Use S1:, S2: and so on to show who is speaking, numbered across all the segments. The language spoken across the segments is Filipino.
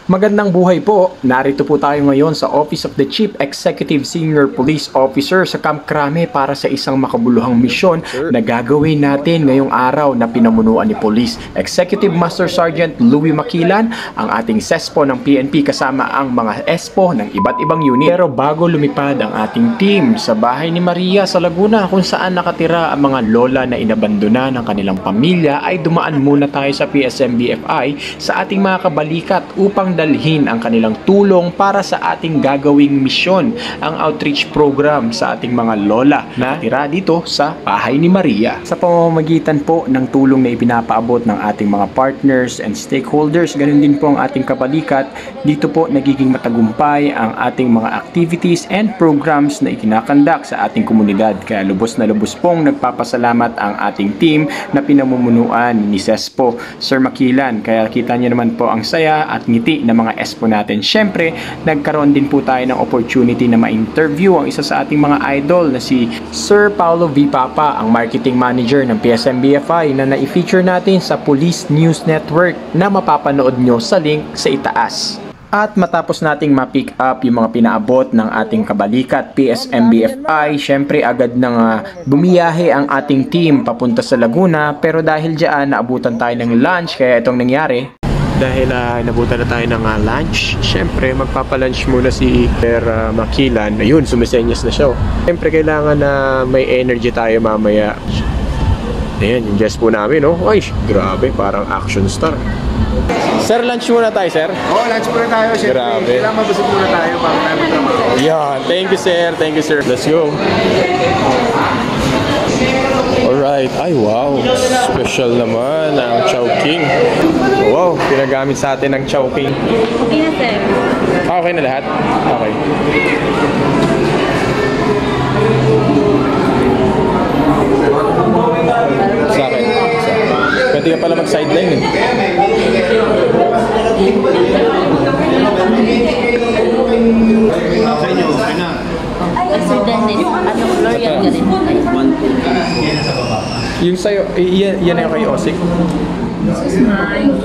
S1: Magandang buhay po! Narito po tayo ngayon sa Office of the Chief Executive Senior Police Officer sa Camp Crame para sa isang makabuluhang misyon na gagawin natin ngayong araw na pinamunuan ni Police Executive Master Sergeant Louie Makilan, ang ating SESPO ng PNP kasama ang mga ESPO ng iba't ibang unit. Pero bago lumipad ang ating team sa bahay ni Maria sa Laguna kung saan nakatira ang mga lola na inabandona ng kanilang pamilya, ay dumaan muna tayo sa PSMBFI sa ating mga kabalikat upang dalhin ang kanilang tulong para sa ating gagawing misyon, ang outreach program sa ating mga lola na tira dito sa bahay ni Maria. Sa pamamagitan po ng tulong na ipinapaabot ng ating mga partners and stakeholders, ganun din po ang ating kabalikat, dito po nagiging matagumpay ang ating mga activities and programs na ikinakandak sa ating komunidad. Kaya lubos na lubos pong nagpapasalamat ang ating team na pinamumunuan ni SESPO, Sir Makilan. Kaya kita niyo naman po ang saya at ngiti ng mga ESPO natin. Siyempre, nagkaroon din po tayo ng opportunity na ma-interview ang isa sa ating mga idol na si Sir Paulo V. Papa, ang marketing manager ng PSMBFI na na-feature natin sa Police News Network na mapapanood nyo sa link sa itaas. At matapos nating ma-pick up yung mga pinaabot ng ating kabalikat PSMBFI, syempre agad nang bumiyahe ang ating team papunta sa Laguna. Pero dahil dyan, naabutan tayo ng lunch, kaya itong nangyari. Dahil nabutan na tayo ng lunch, syempre magpapalunch muna si Sir Makilan. Ayun, sumisenyas na siya. Syempre kailangan na may energy tayo mamaya. Ayan, yung guest po namin, no? Ay, grabe, parang action star. Sir, lunch muna tayo, sir?
S2: Oo, lunch muna tayo, syempre.
S1: Grabe.
S2: Kailangan mabusog muna tayo para tayo magtrabaho.
S1: Yeah, thank you, sir. Thank you, sir. Let's go. Alright, ay wow, special naman ang Chowking. Wow, pinagamit sa atin ang Chowking.
S3: Okay na, sir.
S1: Okay na lahat? Okay. Sa akin. Pwede ka pala mag-sideline eh.
S2: Sa inyo, okay na.
S3: Sir Dennis, ano, Florian ka rin.
S1: Yung sa'yo, yan na yung kay Osik.
S3: This is mine.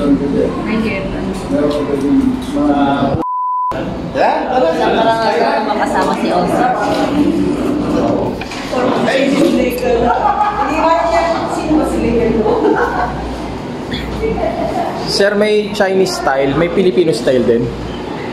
S3: Parang makasama si Osi.
S1: Sir, may Chinese style, may Filipino style din.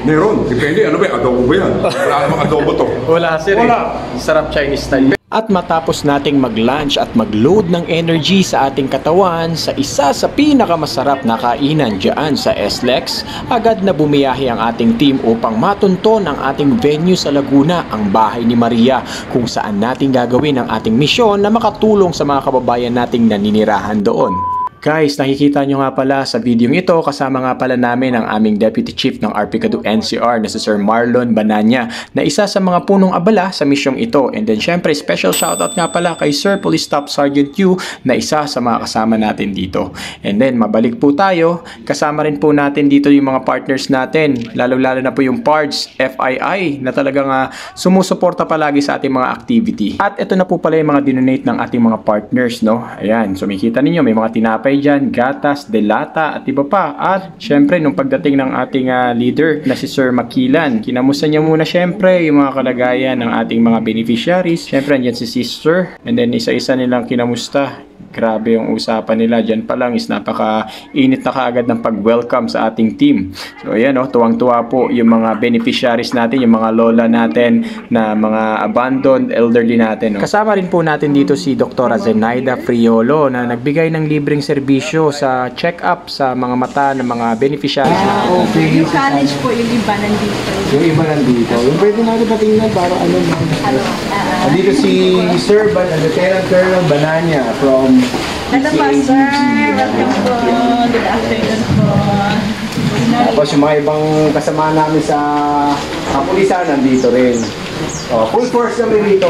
S4: Meron, depende. Ano ba? Adobo ba yan? Wala namang adobo to.
S1: Wala, sir.
S4: Wala.
S1: Sarap Chinese style. At matapos nating mag-lunch at mag-load ng energy sa ating katawan sa isa sa pinakamasarap na kainan dyan sa SLEX, agad na bumiyahe ang ating team upang matunton ang ating venue sa Laguna, ang bahay ni Maria, kung saan natin gagawin ang ating misyon na makatulong sa mga kababayan nating naninirahan doon. Guys, nakikita nyo nga pala sa video ito, kasama nga pala namin ang aming Deputy Chief ng RPCADU NCR na si Sir Marlon Bananya, na isa sa mga punong abala sa misyong ito. And then syempre, special shoutout nga pala kay Sir Police Staff Sergeant Yu na isa sa mga kasama natin dito. And then mabalik po tayo, kasama rin po natin dito yung mga partners natin, lalo-lalo na po yung PARDS FII na talagang sumusuporta palagi sa ating mga activity. At ito na po pala yung mga dinonate ng ating mga partners, no? Ayan, so makikita ninyo, may mga tinapay dyan, gatas, delata at iba pa. At syempre nung pagdating ng ating leader na si Sir Makilan, kinamusta niya muna syempre yung mga kalagayan ng ating mga beneficiaries. Syempre andyan si Sister, and then isa-isa nilang kinamusta. Grabe yung usapan nila. Diyan pa lang is napaka-init na kaagad ng pag-welcome sa ating team. So ayan, tuwang-tuwa po yung mga beneficiaries natin, yung mga lola natin na mga abandoned elderly natin. Kasama rin po natin dito si Dr. Zenaida Friolo na nagbigay ng libreng serbisyo sa check-up sa mga mata ng mga beneficiaries natin.
S5: Okay. Yung college po, yung iba nandito.
S1: Yung iba nandito. Yung pwede natin patingnan para ano. Dito si Sir Lieutenant Colonel Bananya from
S5: Hello po, sir. Welcome po. Good afternoon po.
S1: Tapos yung mga ibang kasama namin sa kapulisan nandito rin. Full force kami dito.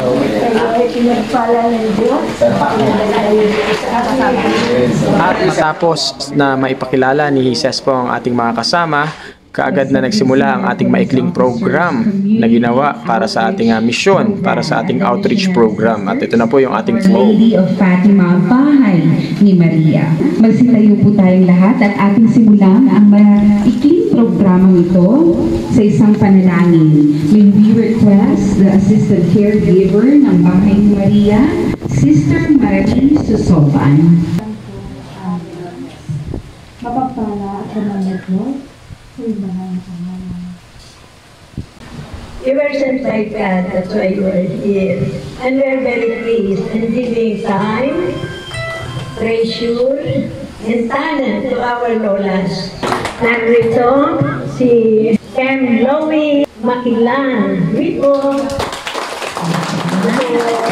S1: At matapos na maipakilala ni SESPO ang ating mga kasama, kaagad na nagsimula ang ating maikling program na ginawa para sa ating misyon, para sa ating outreach program. At ito na po yung ating flow.
S6: Lady of Fatima, bahay ni Maria. Magsitayo po tayong lahat at ating simulan ang maikling programang ito sa isang panalangin. May we request the assistant caregiver ng bahay ni Maria, Sister Marie Susoban.
S7: Mapagpala at ng Diyos, sa ibang pangalan.
S8: You were sent by God, that's why you are here. And we are very pleased in giving time, treasure, and talent to our lolas. Narito si Cam Lowy Makilan, Rico.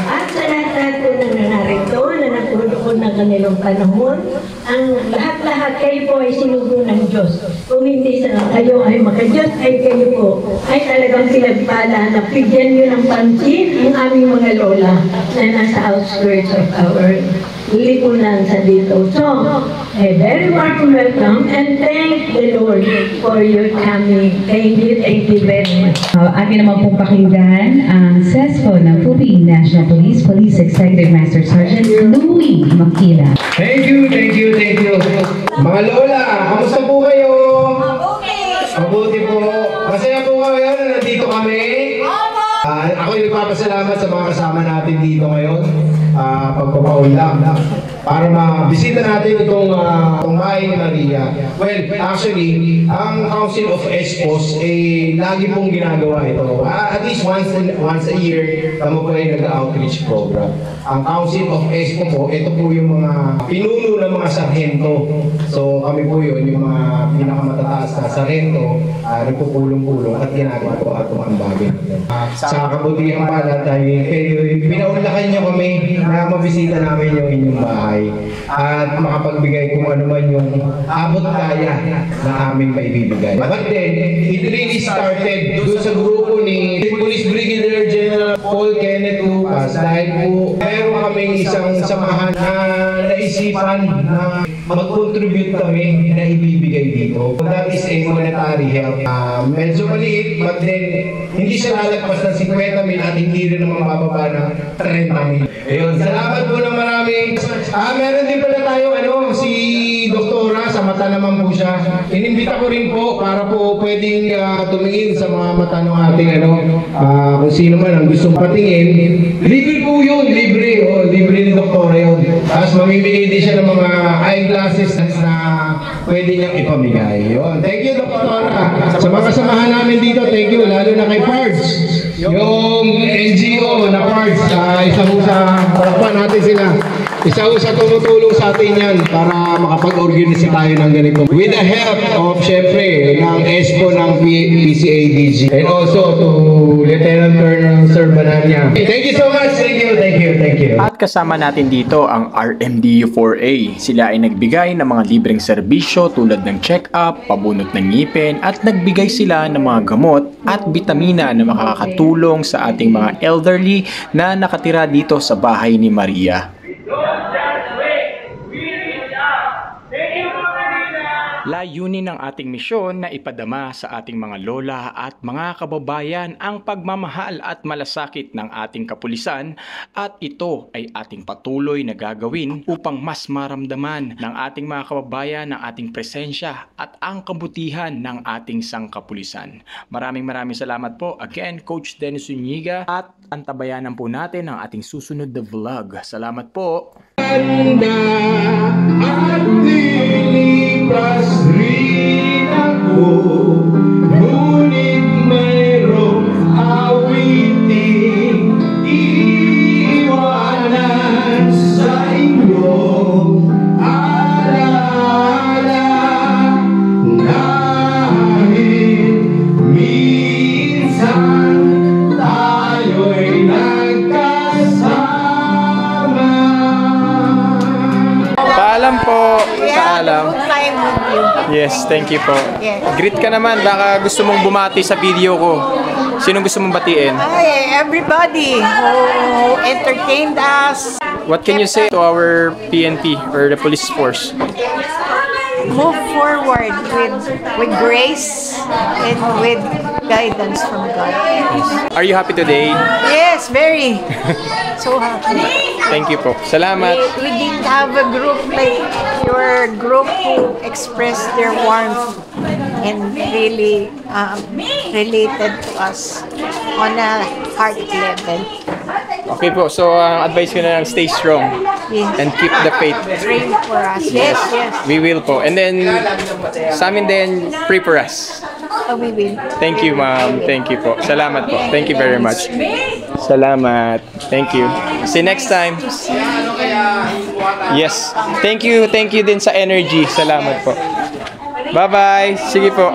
S8: At sa lahat po na narito, na natulog ng kanilang panahon, ang lahat-lahat kayo po ay sinugo ng Diyos. Kung hindi sa kayo ay makadiyos, ay kayo po ay talagang pinagpala na bigyan nyo ng pansin ang aming mga lola na nasa outskirts of our lipunan sa dito. So, a very warm welcome and thank the Lord for your coming. Thank you very much.
S6: Akin naman pong pakinggan ang CESPO ng Philippine National Police, Police Executive Master Sergeant Louie Makila.
S9: Thank you. Mga lola, kamusta po kayo? Mabuti po. Masaya po kayo na nandito kami. Ako'y nagpapasalamat sa mga kasama natin dito ngayon. Pagpapaunlak para mabisita natin itong bahay ni Maria. Well, actually, ang Council of ESPOS lagi pong ginagawa ito. At least once a year, kami po ay nag-outreach program. Ang Council of ESPO po, ito po yung mga pinuno ng mga sarhento. So kami po yun, yung mga pinakamatataas na sarhento, nagpupulong-pulong at ginagawa po atong ang bagay. Sa kabutihan pala tayo, pinaunlakan niyo kami na mabisita namin yung inyong bahay at makapagbigay kung ano man yung abot kaya na aming maibibigay. But then, it really started doon sa grupo ni Police Brigadier General Paul Kenneth Lucas dahil po meron kaming isang samahan na naisipan na mag-contribute kami na ibibigay dito. That is a monetary help. Medyo maliit, but then hindi siya lalagpas ng 50 mil at hindi rin naman mababa ng 30 mil. Ayun, salamat po ng marami. Meron din pala tayo, si Doktora, sa mata naman po siya. Inimbita ko rin po para po pwedeng tumingin sa mga mata ng ating kung sino man ang gustong patingin. Libre po yun, libre ni Doktora yun. Tapos mamimigay din siya ng mga eyeglasses na pwede niyang ipamigay. Yun. Thank you, Doktora. Sa mga kasamahan namin dito, thank you, lalo na kay Pards. Yung NGO na Pards, isa po sa parapan natin sila. Isa po sa tumutulong sa atin yan para makapag-organize tayo ng ganito. With the help of, syempre, ng ESPO ng PCADG. And also to Lieutenant Colonel Sir Bananya. Thank you so much. Thank you.
S1: At kasama natin dito ang RMDU4A. Sila ay nagbigay ng mga libreng serbisyo tulad ng check-up, pabunot ng ngipin, at nagbigay sila ng mga gamot at bitamina na makakatulong sa ating mga elderly na nakatira dito sa bahay ni Maria. Layunin ng ating misyon na ipadama sa ating mga lola at mga kababayan ang pagmamahal at malasakit ng ating kapulisan, at ito ay ating patuloy na gagawin upang mas maramdaman ng ating mga kababayan ang ating presensya at ang kabutihan ng ating sangkapulisan. Maraming salamat po. Again, Coach Dennis Zuniga, at antabayanan po natin ang ating susunod na vlog. Salamat po!
S9: Pas rin ako, ngunit mayroong awiting iiwanan sa inyo. Alaala, dahil minsan tayo'y nagkasama.
S1: Paalam po! Paalam! Yes, thank you po. Greet ka naman, baka gusto mong bumati sa video ko. Sinong gusto mong batiin?
S5: Hi, everybody who entertained us.
S1: What can you say to our PNP or the police force?
S5: Move forward with grace, and with guidance from God.
S1: Are you happy today?
S5: Yes, very. So happy.
S1: Thank you po. Salamat.
S5: We didn't have a group like your group who expressed their warmth and really related to us on a heart level.
S1: Okay po, so advice ko na lang, stay strong
S5: Yes.
S1: and keep the faith.
S5: Pray for us. Yes, yes.
S1: We will po. And then, sa amin din, pray for us.
S5: We will.
S1: Thank you, ma'am. Thank you po. Salamat po. Thank you very much. Salamat. Thank you. See you next time. Yes. Thank you din sa energy. Salamat po. Bye-bye. Sige po.